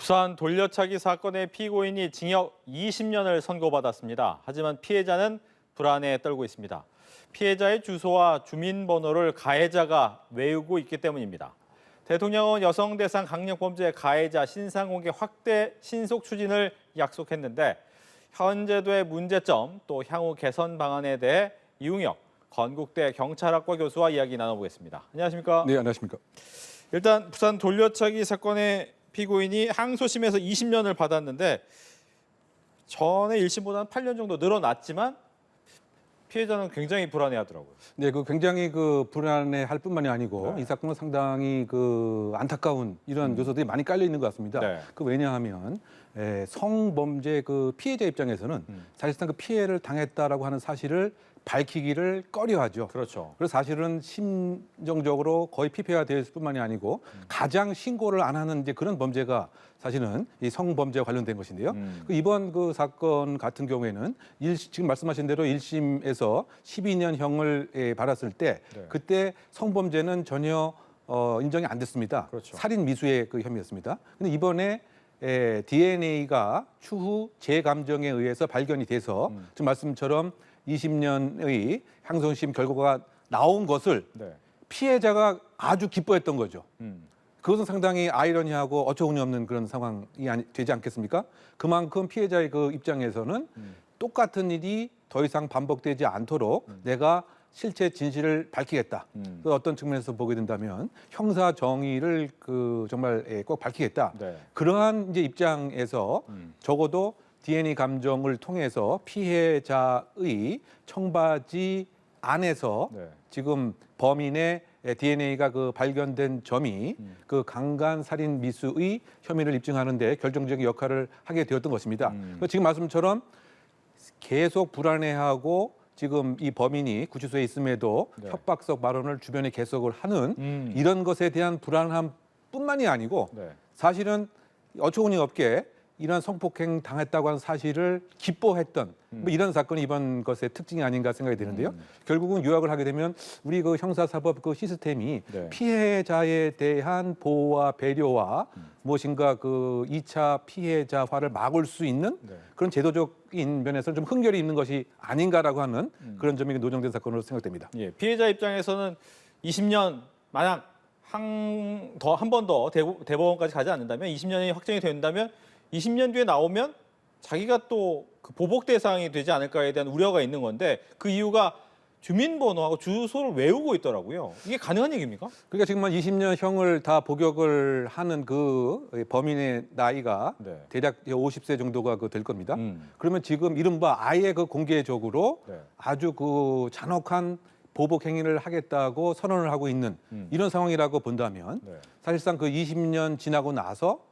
부산 돌려차기 사건의 피고인이 징역 20년을 선고받았습니다. 하지만 피해자는 불안에 떨고 있습니다. 피해자의 주소와 주민번호를 가해자가 외우고 있기 때문입니다. 대통령은 여성 대상 강력범죄 가해자 신상 공개 확대 신속 추진을 약속했는데 현 제도의 문제점 또 향후 개선 방안에 대해 이웅혁 건국대 경찰학과 교수와 이야기 나눠보겠습니다. 안녕하십니까? 네, 안녕하십니까? 일단 부산 돌려차기 사건의 피고인이 항소심에서 20년을 받았는데 전에 1심보다는 8년 정도 늘어났지만 피해자는 굉장히 불안해하더라고요. 네, 굉장히 불안해할 뿐만이 아니고 네. 이 사건은 상당히 안타까운 이런 요소들이 많이 깔려 있는 것 같습니다. 네. 왜냐하면 성범죄 피해자 입장에서는 사실상 피해를 당했다라고 하는 사실을 밝히기를 꺼려하죠. 그렇죠. 그래서 사실은 심정적으로 거의 피폐화되어 있을 뿐만이 아니고 가장 신고를 안 하는 이제 그런 범죄가 사실은 이 성범죄와 관련된 것인데요. 이번 사건 같은 경우에는 지금 말씀하신 대로 1심에서 12년형을 받았을 때 네. 그때 성범죄는 전혀 인정이 안 됐습니다. 그렇죠. 살인 미수의 혐의였습니다. 근데 이번에 DNA가 추후 재감정에 의해서 발견이 돼서 지금 말씀처럼 20년의 항소심 결과가 나온 것을 네. 피해자가 아주 기뻐했던 거죠. 음. 그것은 상당히 아이러니하고 어처구니 없는 그런 상황이 되지 않겠습니까? 그만큼 피해자의 입장에서는 똑같은 일이 더 이상 반복되지 않도록 내가 실체 진실을 밝히겠다. 그 어떤 측면에서 보게 된다면 형사 정의를 정말 꼭 밝히겠다. 네. 그러한 이제 입장에서 적어도 DNA 감정을 통해서 피해자의 청바지 안에서 네. 지금 범인의 DNA가 발견된 점이 강간 살인 미수의 혐의를 입증하는 데 결정적인 역할을 하게 되었던 것입니다. 지금 말씀처럼 계속 불안해하고 지금 이 범인이 구치소에 있음에도 네. 협박성 발언을 주변에 계속을 하는 이런 것에 대한 불안함 뿐만이 아니고 네. 사실은 어처구니 없게 이런 성폭행 당했다고 하는 사실을 기뻐했던 이런 사건이 이번 것의 특징이 아닌가 생각이 드는데요. 결국은 요약을 하게 되면 우리 형사사법 시스템이 네. 피해자에 대한 보호와 배려와 무엇인가 2차 피해자화를 막을 수 있는 네. 그런 제도적인 면에서는 좀 흥결이 있는 것이 아닌가라고 하는 그런 점이 노정된 사건으로 생각됩니다. 예, 피해자 입장에서는 20년 만약 한 번 더 대법원까지 가지 않는다면 20년이 확정이 된다면 20년 뒤에 나오면 자기가 또 보복 대상이 되지 않을까에 대한 우려가 있는 건데 그 이유가 주민번호하고 주소를 외우고 있더라고요. 이게 가능한 얘기입니까? 그러니까 지금 한 20년형을 다 복역을 하는 범인의 나이가 네. 대략 50세 정도가 될 겁니다. 그러면 지금 이른바 아예 공개적으로 네. 아주 잔혹한 보복 행위를 하겠다고 선언을 하고 있는 이런 상황이라고 본다면 네. 사실상 20년 지나고 나서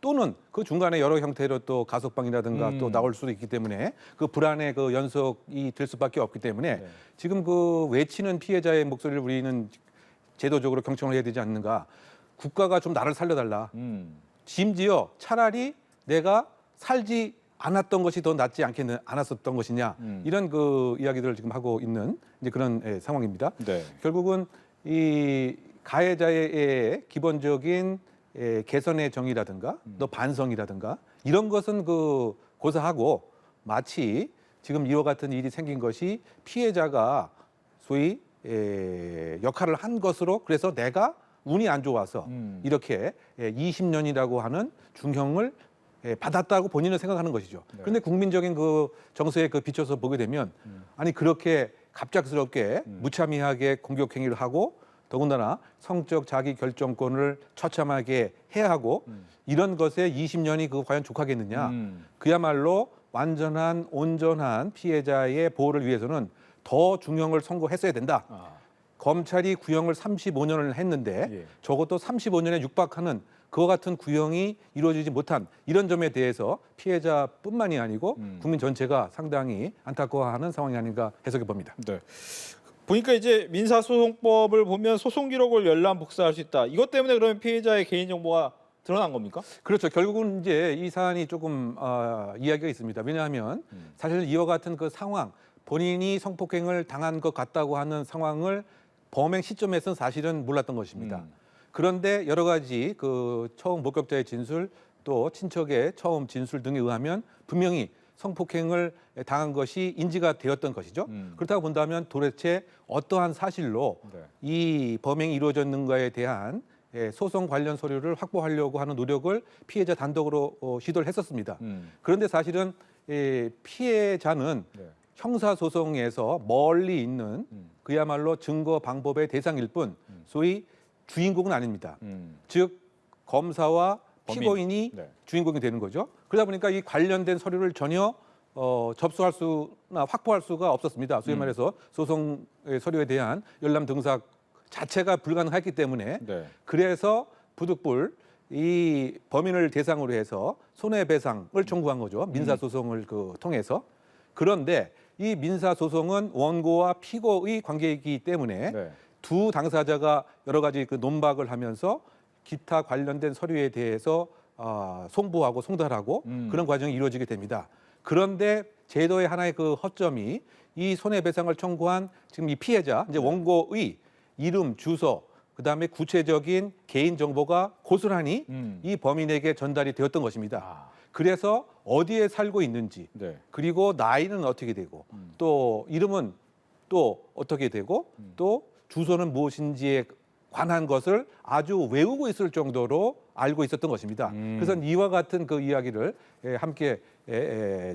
또는 중간에 여러 형태로 또 가석방이라든가 또 나올 수도 있기 때문에 불안의 연속이 될 수밖에 없기 때문에 네. 지금 외치는 피해자의 목소리를 우리는 제도적으로 경청을 해야 되지 않는가. 국가가 좀 나를 살려달라. 심지어 차라리 내가 살지 않았던 것이 더 낫지 않았었던 것이냐. 이런 이야기들을 지금 하고 있는 이제 그런 상황입니다. 네. 결국은 이 가해자의 기본적인 개선의 정의라든가 또 반성이라든가 이런 것은 고사하고 마치 지금 이와 같은 일이 생긴 것이 피해자가 소위 역할을 한 것으로 그래서 내가 운이 안 좋아서 이렇게 20년이라고 하는 중형을 받았다고 본인은 생각하는 것이죠. 네. 그런데 국민적인 정서에 비춰서 보게 되면 아니 그렇게 갑작스럽게 무참히하게 공격 행위를 하고 더군다나 성적 자기 결정권을 처참하게 해야 하고 이런 것에 20년이 과연 족하겠느냐. 그야말로 완전한 온전한 피해자의 보호를 위해서는 더 중형을 선고했어야 된다. 검찰이 구형을 35년을 했는데 예. 적어도 35년에 육박하는 그와 같은 구형이 이루어지지 못한 이런 점에 대해서 피해자뿐만이 아니고 국민 전체가 상당히 안타까워하는 상황이 아닌가 해석해 봅니다. 네. 보니까 이제 민사소송법을 보면 소송 기록을 열람 복사할 수 있다. 이것 때문에 그러면 피해자의 개인 정보가 드러난 겁니까? 그렇죠. 결국은 이제 이 사안이 조금 이야기가 있습니다. 왜냐하면 사실 이와 같은 상황, 본인이 성폭행을 당한 것 같다고 하는 상황을 범행 시점에서는 사실은 몰랐던 것입니다. 그런데 여러 가지 처음 목격자의 진술 또 친척의 처음 진술 등에 의하면 분명히 성폭행을 당한 것이 인지가 되었던 것이죠. 그렇다고 본다면 도대체 어떠한 사실로 네. 이 범행이 이루어졌는가에 대한 소송 관련 서류를 확보하려고 하는 노력을 피해자 단독으로 시도를 했었습니다. 그런데 사실은 피해자는 네. 형사소송에서 멀리 있는 그야말로 증거 방법의 대상일 뿐 소위 주인공은 아닙니다. 즉 검사와 범인. 피고인이 네. 주인공이 되는 거죠. 그러다 보니까 이 관련된 서류를 전혀 접수할 수나 확보할 수가 없었습니다. 소위 말해서 소송 서류에 대한 열람 등사 자체가 불가능했기 때문에 네. 그래서 부득불 이 범인을 대상으로 해서 손해배상을 청구한 거죠. 민사소송을 통해서. 그런데 이 민사소송은 원고와 피고의 관계이기 때문에 네. 두 당사자가 여러 가지 그 논박을 하면서 기타 관련된 서류에 대해서 송부하고 송달하고 그런 과정이 이루어지게 됩니다. 그런데 제도의 하나의 그 허점이 이 손해배상을 청구한 지금 이 피해자 이제 원고의 이름, 주소, 그다음에 구체적인 개인 정보가 고스란히 이 범인에게 전달이 되었던 것입니다. 아. 그래서 어디에 살고 있는지, 네. 그리고 나이는 어떻게 되고, 또 이름은 또 어떻게 되고, 또 주소는 무엇인지에 관한 것을 아주 외우고 있을 정도로 알고 있었던 것입니다. 그래서 이와 같은 그 이야기를 함께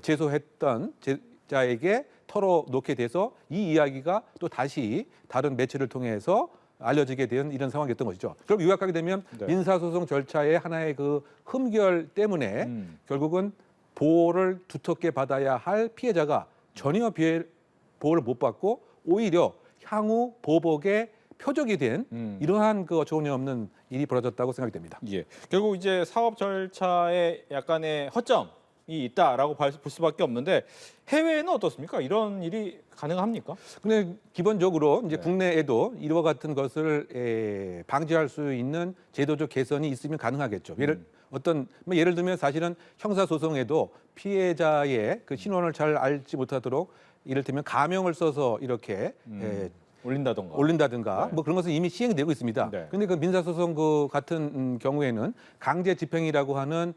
제소했던 제자에게 털어놓게 돼서 이 이야기가 또 다시 다른 매체를 통해서 알려지게 된 이런 상황이었던 것이죠. 그럼 요약하게 되면 네. 민사소송 절차의 하나의 그 흠결 때문에 결국은 보호를 두텁게 받아야 할 피해자가 전혀 보호를 못 받고 오히려 향후 보복의 표적이 된 이러한 그 어처구니 없는 일이 벌어졌다고 생각이 됩니다. 예. 결국 이제 사업 절차에 약간의 허점이 있다라고 볼 수밖에 없는데 해외에는 어떻습니까? 이런 일이 가능합니까? 근데 기본적으로 이제 네. 국내에도 이와 같은 것을 방지할 수 있는 제도적 개선이 있으면 가능하겠죠. 예를 들면 사실은 형사소송에도 피해자의 그 신원을 잘 알지 못하도록 이를테면 가명을 써서 이렇게 올린다든가 네. 뭐 그런 것은 이미 시행이 되고 있습니다. 네. 그런데 그 민사소송 그 같은 경우에는 강제 집행이라고 하는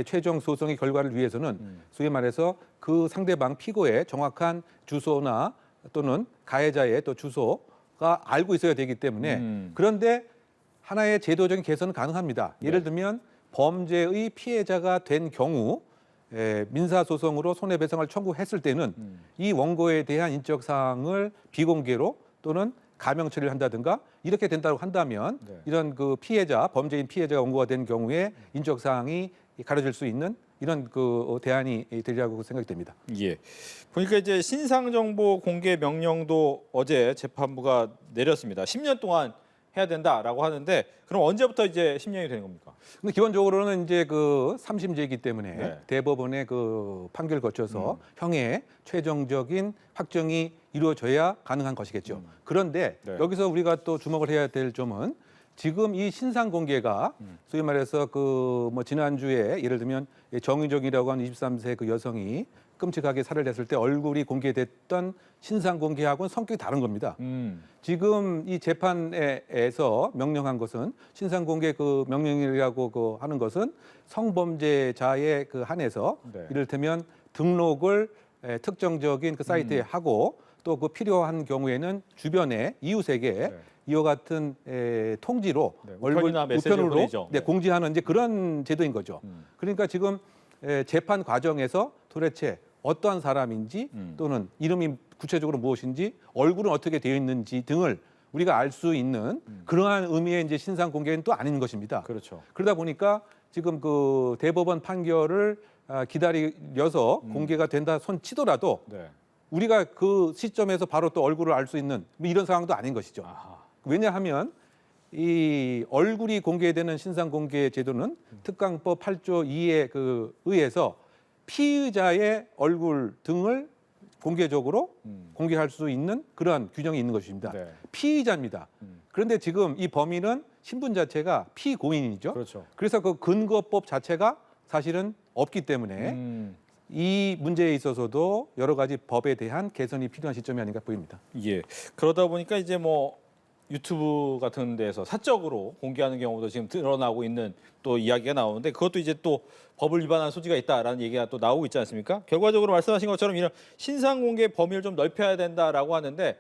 최종 소송의 결과를 위해서는 소위 말해서 그 상대방 피고의 정확한 주소나 또는 가해자의 또 주소가 알고 있어야 되기 때문에 그런데 하나의 제도적인 개선은 가능합니다. 예를 들면 범죄의 피해자가 된 경우 민사소송으로 손해배상을 청구했을 때는 이 원고에 대한 인적 사항을 비공개로 또는 가명 처리를 한다든가 이렇게 된다고 한다면 네. 이런 그 피해자, 범죄인 피해자가 원고가 된 경우에 인적 사항이 가려질 수 있는 이런 그 대안이 되리라고 생각이 됩니다. 예. 보니까 이제 신상 정보 공개 명령도 어제 재판부가 내렸습니다. 10년 동안 해야 된다라고 하는데 그럼 언제부터 이제 10년이 되는 겁니까? 근데 기본적으로는 이제 그 3심제이기 때문에 네. 대법원의 그 판결 거쳐서 형의 최종적인 확정이 이루어져야 가능한 것이겠죠. 그런데 네. 여기서 우리가 또 주목을 해야 될 점은 지금 이 신상 공개가 소위 말해서 그 뭐 지난주에 예를 들면 정의정이라고 하는 23세 그 여성이 끔찍하게 살해를 했을 때 얼굴이 공개됐던 신상 공개하고는 성격이 다른 겁니다. 지금 이 재판에서 명령한 것은 신상 공개 그 명령이라고 그 하는 것은 성범죄자에 그 한해서 네. 이를테면 등록을 특정적인 그 사이트에 하고 또 그 필요한 경우에는 주변에 이웃에게 네. 이와 같은 통지로 네, 얼굴 우편이나 메시지를 우편으로 보내죠. 네. 공지하는 이제 그런 제도인 거죠. 그러니까 지금 재판 과정에서 도대체 어떠한 사람인지 또는 이름이 구체적으로 무엇인지 얼굴은 어떻게 되어 있는지 등을 우리가 알 수 있는 그러한 의미의 이제 신상 공개는 또 아닌 것입니다. 그렇죠. 그러다 보니까 지금 그 대법원 판결을 기다려서 공개가 된다 손 치더라도 네. 우리가 그 시점에서 바로 또 얼굴을 알 수 있는 뭐 이런 상황도 아닌 것이죠. 아하. 왜냐하면 이 얼굴이 공개되는 신상 공개 제도는 특강법 8조 2에 그 의해서 피의자의 얼굴 등을 공개적으로 공개할 수 있는 그러한 규정이 있는 것입니다. 네. 피의자입니다. 그런데 지금 이 범인은 신분 자체가 피고인이죠. 그렇죠. 그래서 그 근거법 자체가 사실은 없기 때문에 이 문제에 있어서도 여러 가지 법에 대한 개선이 필요한 시점이 아닌가 보입니다. 예. 그러다 보니까 이제 뭐 유튜브 같은 데서 사적으로 공개하는 경우도 지금 드러나고 있는 또 이야기가 나오는데 그것도 이제 또 법을 위반한 소지가 있다라는 얘기가 또 나오고 있지 않습니까? 결과적으로 말씀하신 것처럼 이런 신상 공개 범위를 좀 넓혀야 된다라고 하는데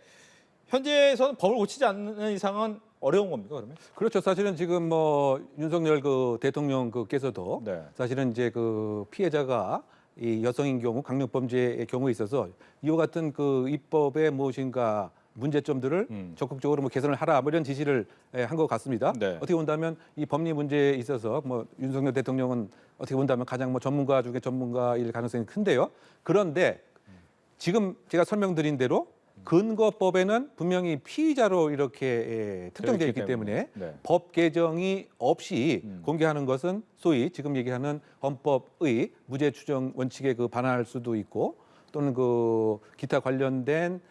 현재에서는 법을 고치지 않는 이상은 어려운 겁니까 그러면? 그렇죠. 사실은 지금 뭐 윤석열 그 대통령께서도 네. 사실은 이제 그 피해자가 이 여성인 경우 강력범죄의 경우에 있어서 이와 같은 그 입법의 무엇인가 문제점들을 적극적으로 뭐 개선을 하라 뭐 이런 지시를 한 것 같습니다. 네. 어떻게 본다면 이 법리 문제에 있어서 뭐 윤석열 대통령은 어떻게 본다면 가장 뭐 전문가 중에 전문가일 가능성이 큰데요. 그런데 지금 제가 설명드린 대로 근거법에는 분명히 피의자로 이렇게 특정되어 있기 때문에 네. 법 개정이 없이 공개하는 것은 소위 지금 얘기하는 헌법의 무죄 추정 원칙에 그 반할 수도 있고 또는 그 기타 관련된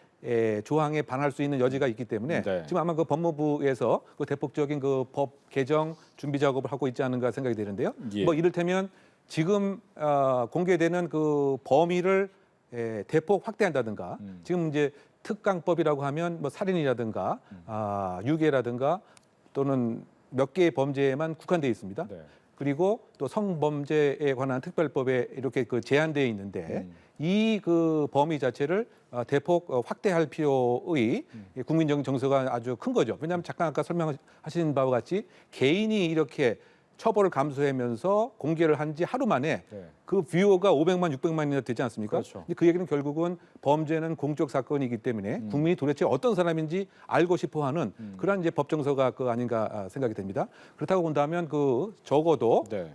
조항에 반할 수 있는 여지가 있기 때문에 네. 지금 아마 그 법무부에서 그 대폭적인 그 법 개정 준비 작업을 하고 있지 않은가 생각이 되는데요. 예. 뭐 이를테면 지금 공개되는 그 범위를 대폭 확대한다든가 지금 이제 특강법이라고 하면 뭐 살인이라든가 유괴라든가 또는 몇 개의 범죄에만 국한되어 있습니다. 네. 그리고 또 성범죄에 관한 특별법에 이렇게 그 제한되어 있는데 이 그 범위 자체를 대폭 확대할 필요의 국민적 정서가 아주 큰 거죠. 왜냐하면 잠깐 아까 설명하신 바와 같이 개인이 이렇게 처벌을 감수하면서 공개를 한 지 하루 만에 네. 그 뷰어가 500만, 600만이나 되지 않습니까? 그렇죠. 근데 그 얘기는 결국은 범죄는 공적 사건이기 때문에 국민이 도대체 어떤 사람인지 알고 싶어하는 그런 이제 법 정서가 그 아닌가 생각이 됩니다. 그렇다고 본다면 그 적어도 네.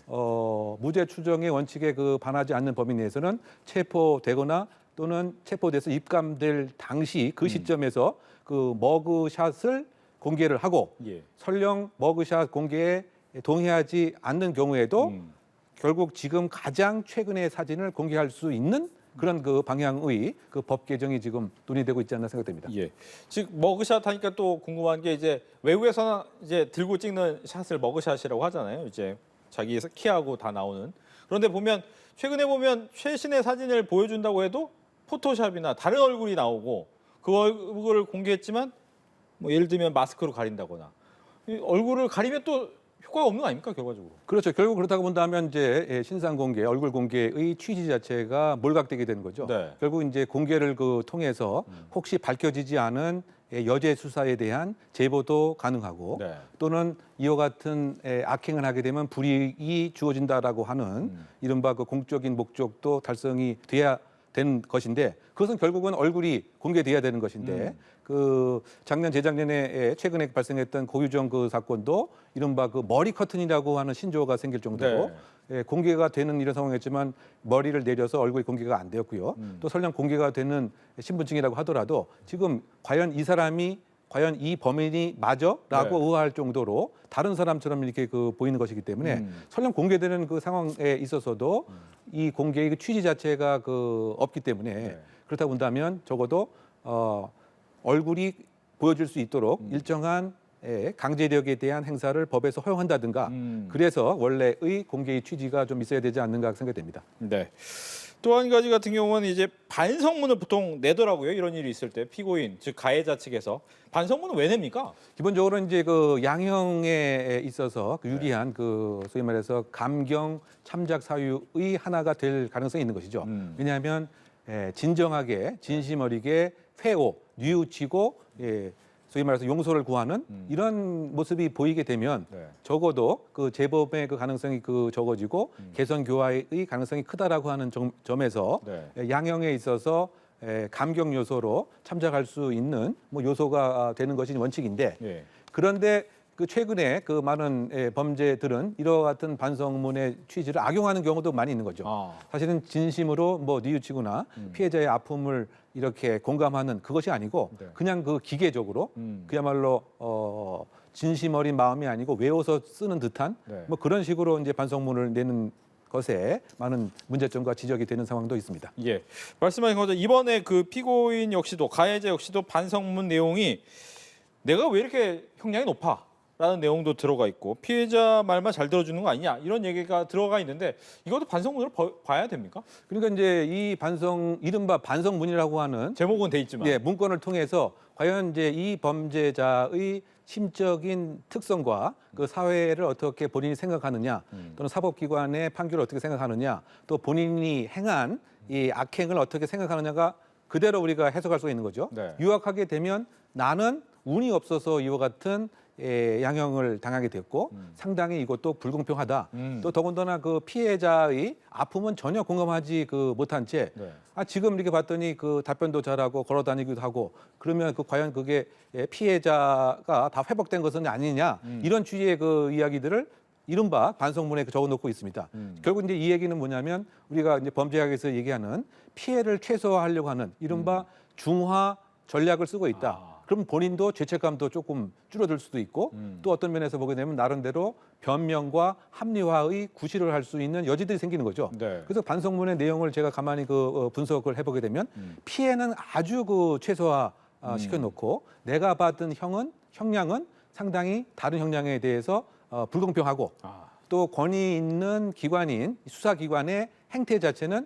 무죄 추정의 원칙에 그 반하지 않는 범위 내에서는 체포되거나 또는 체포돼서 입감될 당시 그 시점에서 그 머그샷을 공개를 하고 예. 설령 머그샷 공개에 동의하지 않는 경우에도 결국 지금 가장 최근의 사진을 공개할 수 있는 그런 그 방향의 그 법 개정이 지금 논의되고 있지 않나 생각됩니다. 예. 즉 머그샷 하니까 또 궁금한 게 이제 외국에서는 이제 들고 찍는 샷을 머그샷이라고 하잖아요. 이제 자기 키하고 다 나오는. 그런데 보면 최근에 보면 최신의 사진을 보여준다고 해도 포토샵이나 다른 얼굴이 나오고 그 얼굴을 공개했지만 뭐 예를 들면 마스크로 가린다거나 이 얼굴을 가리면 또 효과가 없는 거 아닙니까 결과적으로? 그렇죠. 결국 그렇다고 본다면 이제 신상 공개, 얼굴 공개의 취지 자체가 몰각되게 되는 거죠. 네. 결국 이제 공개를 그 통해서 혹시 밝혀지지 않은 여죄 수사에 대한 제보도 가능하고 네. 또는 이와 같은 악행을 하게 되면 불이익이 주어진다라고 하는 이른바 그 공적인 목적도 달성이 돼야 되는 것인데 그것은 결국은 얼굴이 공개돼야 되는 것인데 그 작년 재작년에 최근에 발생했던 고유정 그 사건도 이른바 그 머리 커튼이라고 하는 신조어가 생길 정도로 공개가 되는 이런 상황이었지만 머리를 내려서 얼굴이 공개가 안 되었고요. 또 설령 공개가 되는 신분증이라고 하더라도 지금 과연 이 사람이 과연 이 범인이 맞아라고 네. 의아할 정도로 다른 사람처럼 이렇게 그 보이는 것이기 때문에 설령 공개되는 그 상황에 있어서도 이 공개의 그 취지 자체가 그 없기 때문에 그렇다 본다면 적어도 얼굴이 보여줄 수 있도록 일정한 강제력에 대한 행사를 법에서 허용한다든가 그래서 원래의 공개의 취지가 좀 있어야 되지 않는가 생각됩니다. 네. 또 한 가지 같은 경우는 이제 반성문을 보통 내더라고요. 이런 일이 있을 때 피고인 즉 가해자 측에서 반성문은 왜 냅니까? 기본적으로 이제 그 양형에 있어서 그 유리한 그 소위 말해서 감경 참작 사유의 하나가 될 가능성이 있는 것이죠. 왜냐하면 진정하게 진심 어리게 회오, 뉘우치고 소위 말해서 용서를 구하는 이런 모습이 보이게 되면 네. 적어도 그 재범의 그 가능성이 그 적어지고 개선 교화의 가능성이 크다라고 하는 점에서 네. 양형에 있어서 감경 요소로 참작할 수 있는 뭐 요소가 되는 것이 원칙인데 예. 그런데 그 최근에 그 많은 범죄들은 이와 같은 반성문의 취지를 악용하는 경우도 많이 있는 거죠. 아. 사실은 진심으로 뭐 뉘우치거나 피해자의 아픔을 이렇게 공감하는 그것이 아니고 네. 그냥 그 기계적으로 그야말로 진심 어린 마음이 아니고 외워서 쓰는 듯한 네. 뭐 그런 식으로 이제 반성문을 내는 것에 많은 문제점과 지적이 되는 상황도 있습니다. 예. 말씀하신 것처럼 이번에 그 피고인 역시도 가해자 역시도 반성문 내용이 내가 왜 이렇게 형량이 높아? 라는 내용도 들어가 있고 피해자 말만 잘 들어주는 거 아니냐 이런 얘기가 들어가 있는데 이것도 반성문으로 봐야 됩니까? 그러니까 이제 이 이른바 반성문이라고 하는 제목은 돼 있지만 예, 문건을 통해서 과연 이제 이 범죄자의 심적인 특성과 그 사회를 어떻게 본인이 생각하느냐 또는 사법기관의 판결을 어떻게 생각하느냐 또 본인이 행한 이 악행을 어떻게 생각하느냐가 그대로 우리가 해석할 수가 있는 거죠. 네. 유학하게 되면 나는 운이 없어서 이와 같은 양형을 당하게 됐고 상당히 이것도 불공평하다. 또 더군다나 그 피해자의 아픔은 전혀 공감하지 못한 채 네. 지금 이렇게 봤더니 그 답변도 잘하고 걸어 다니기도 하고 그러면 과연 그게 피해자가 다 회복된 것은 아니냐 이런 취지의 그 이야기들을 이른바 반성문에 적어놓고 있습니다. 결국 이제 이 얘기는 뭐냐면 우리가 이제 범죄학에서 얘기하는 피해를 최소화하려고 하는 이른바 중화 전략을 쓰고 있다. 그럼 본인도 죄책감도 조금 줄어들 수도 있고 또 어떤 면에서 보게 되면 나름대로 변명과 합리화의 구실을 할 수 있는 여지들이 생기는 거죠. 네. 그래서 반성문의 내용을 제가 가만히 분석을 해보게 되면 피해는 아주 최소화 시켜놓고 내가 받은 형량은 상당히 다른 형량에 대해서 불공평하고 또 권위 있는 기관인 수사기관의 행태 자체는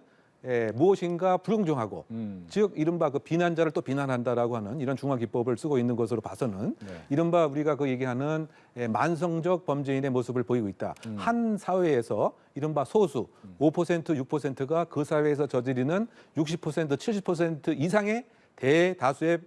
무엇인가 불공정하고 즉 이른바 그 비난자를 또 비난한다라고 하는 이런 중화 기법을 쓰고 있는 것으로 봐서는 네. 이른바 우리가 그 얘기하는 만성적 범죄인의 모습을 보이고 있다. 한 사회에서 이른바 소수 5% 6%가 그 사회에서 저지르는 60% 70% 이상의 대다수의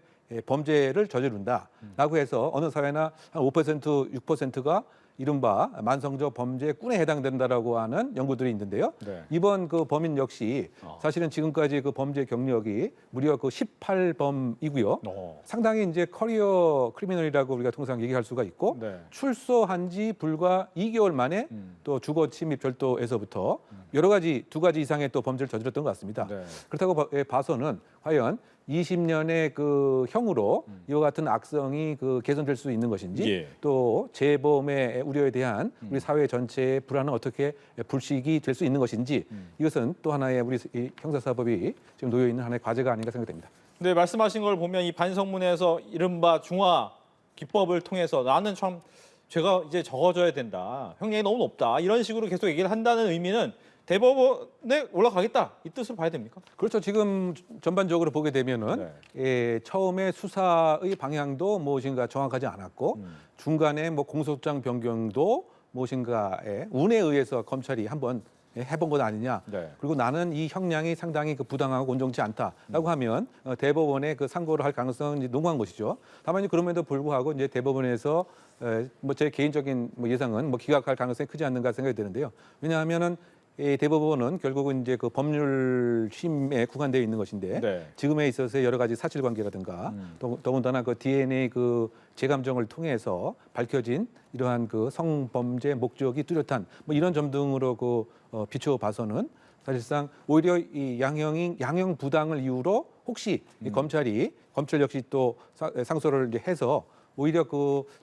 범죄를 저지른다라고 해서 어느 사회나 한 5% 6%가 이른바 만성적 범죄 꾼에 해당된다라고 하는 연구들이 있는데요. 네. 이번 그 범인 역시 사실은 지금까지 그 범죄 경력이 무려 그 18범이고요. 상당히 이제 커리어 크리미널이라고 우리가 통상 얘기할 수가 있고 네. 출소한 지 불과 2개월 만에 또 주거 침입 절도에서부터 여러 가지 2가지 이상의 또 범죄를 저질렀던 것 같습니다. 네. 그렇다고 봐서는 과연 20년의 그 형으로 이와 같은 악성이 개선될 수 있는 것인지 예. 또 재범의 우려에 대한 우리 사회 전체의 불안은 어떻게 불식이 될 수 있는 것인지 이것은 또 하나의 우리 이 형사사법이 지금 놓여 있는 하나의 과제가 아닌가 생각됩니다. 네, 말씀하신 걸 보면 이 반성문에서 이른바 중화 기법을 통해서 나는 참 죄가 이제 적어져야 된다. 형량이 너무 높다. 이런 식으로 계속 얘기를 한다는 의미는 대법원에 올라가겠다. 이 뜻으로 봐야 됩니까? 그렇죠. 지금 전반적으로 보게 되면은 처음에 수사의 방향도 무엇인가 정확하지 않았고 중간에 공소장 변경도 무엇인가의 운에 의해서 검찰이 한번 해본 것 아니냐. 네. 그리고 나는 이 형량이 상당히 부당하고 온정치 않다라고 하면 대법원에 상고를 할 가능성은 농후한 것이죠. 다만 그럼에도 불구하고 이제 대법원에서 제 개인적인 예상은 기각할 가능성이 크지 않는가 생각이 드는데요. 왜냐하면은 이 대법원은 결국은 이제 그 법률심에 구간되어 있는 것인데 네. 지금에 있어서 여러 가지 사실관계라든가 더군다나 그 DNA 재감정을 통해서 밝혀진 이러한 성범죄 목적이 뚜렷한 이런 점 등으로 비춰봐서는 사실상 오히려 이 양형 부당을 이유로 혹시 이 검찰 역시 또 상소를 이제 해서 오히려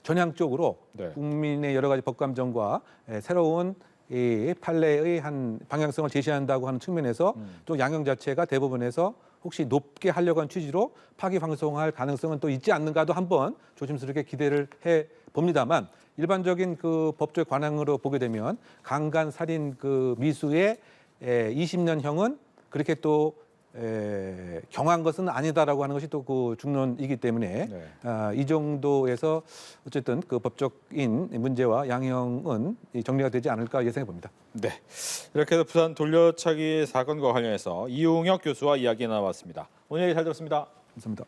전향적으로 네. 국민의 여러 가지 법감정과 새로운 이 판례의 한 방향성을 제시한다고 하는 측면에서 또 양형 자체가 대법원에서 혹시 높게 하려고 하는 취지로 파기환송할 가능성은 또 있지 않는가도 한번 조심스럽게 기대를 해 봅니다만 일반적인 법조의 관행으로 보게 되면 강간 살인 미수의 20년형은 그렇게 또 경한 것은 아니다라고 하는 것이 또 중론이기 때문에 이 정도에서 어쨌든 법적인 문제와 양형은 정리가 되지 않을까 예상해 봅니다. 네, 이렇게 해서 부산 돌려차기 사건과 관련해서 이용혁 교수와 이야기 나눠봤습니다. 오늘 얘기 잘 들었습니다. 감사합니다.